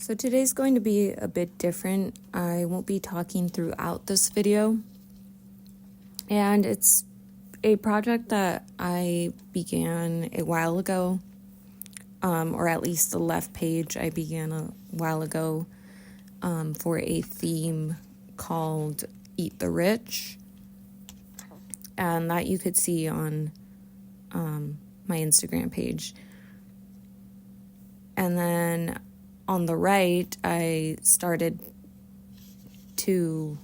So today's going to be a bit different. I won't be talking throughout this video. And it's a project that I began a while ago, or at least the left page I began a while ago for a theme called Eat the Rich. And that you could see on my Instagram page. And then on the right, I started to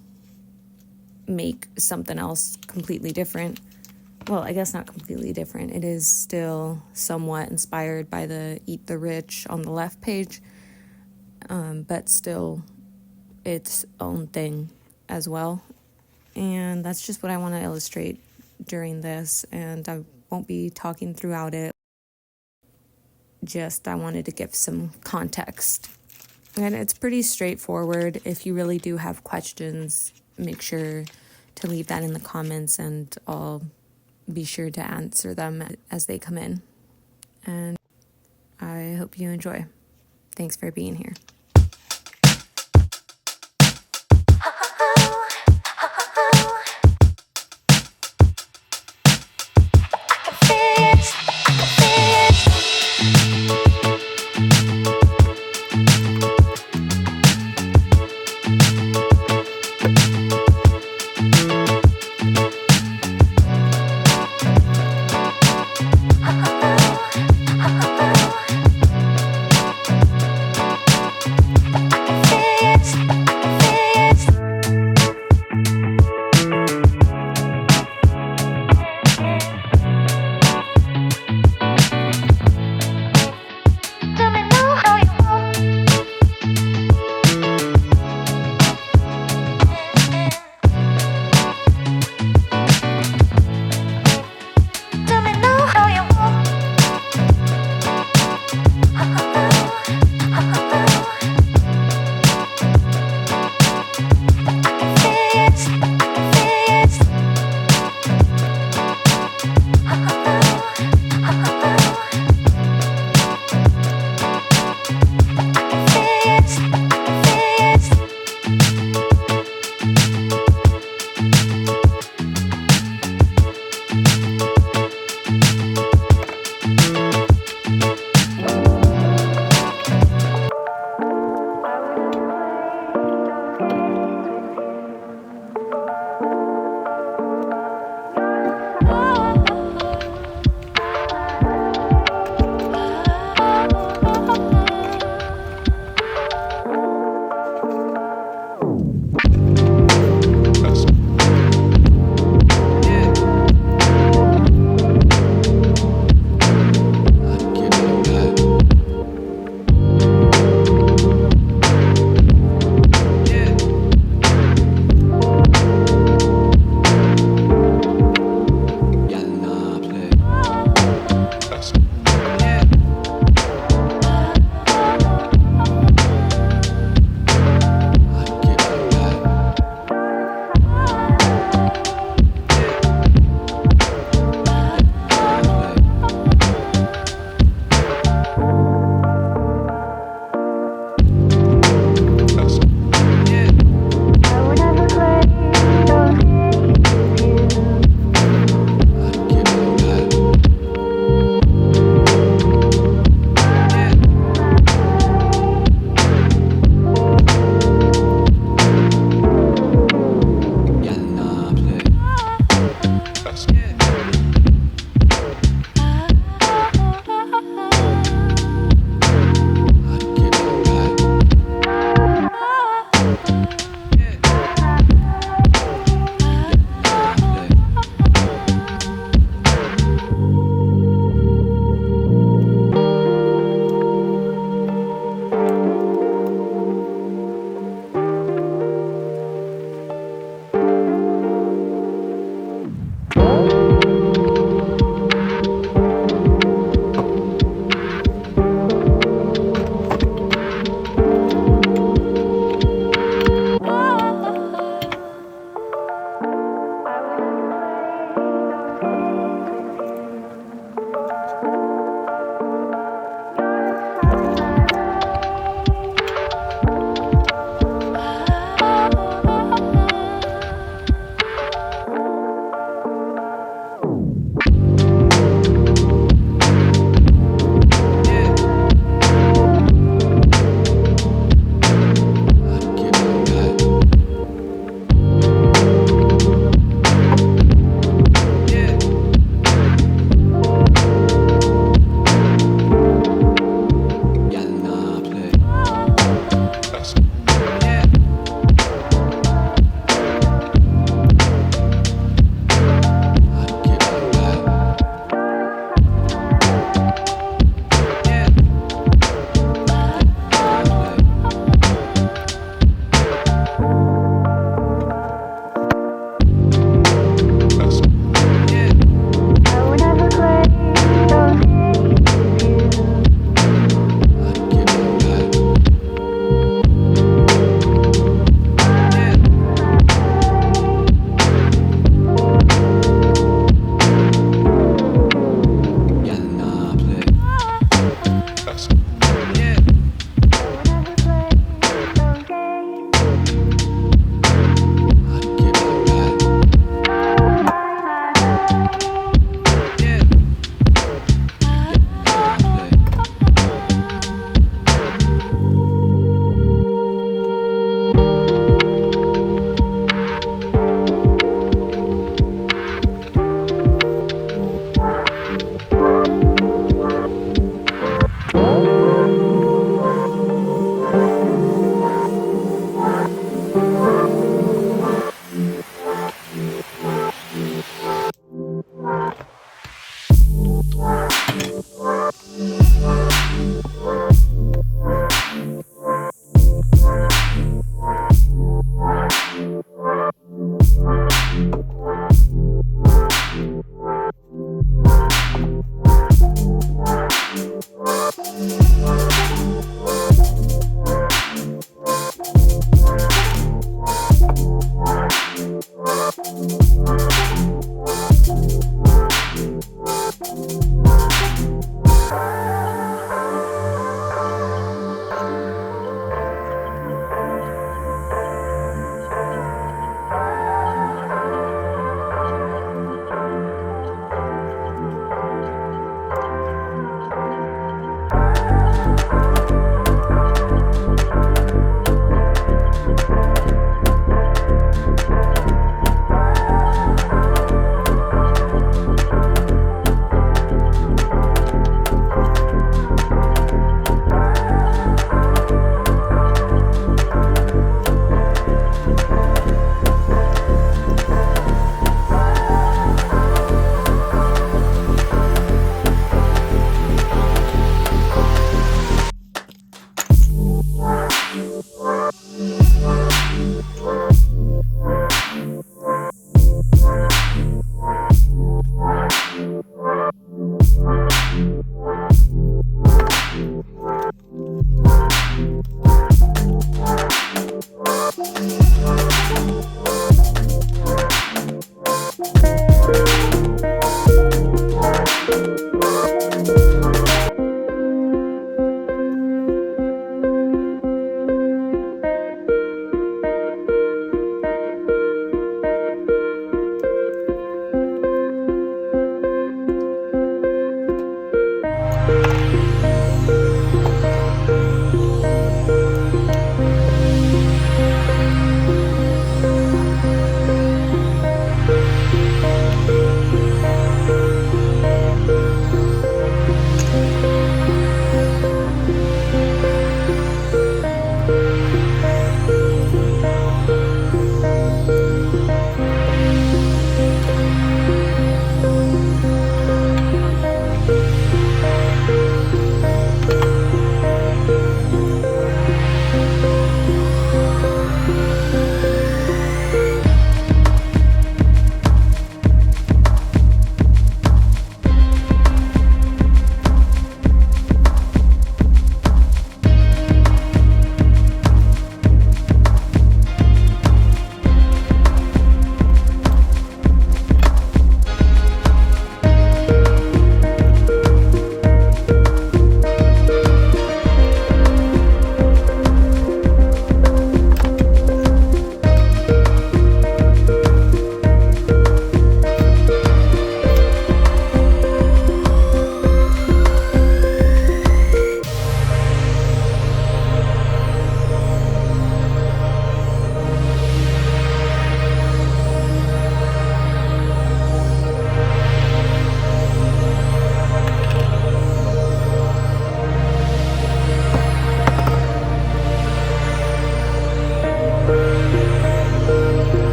make something else completely different. Well, I guess not completely different. It is still somewhat inspired by the Eat the Rich on the left page, but still its own thing as well. And that's just what I want to illustrate during this, and I won't be talking throughout it. Just I wanted to give some context. And it's pretty straightforward. If you really do have questions, make sure to leave that in the comments and I'll be sure to answer them as they come in. And I hope you enjoy. Thanks for being here.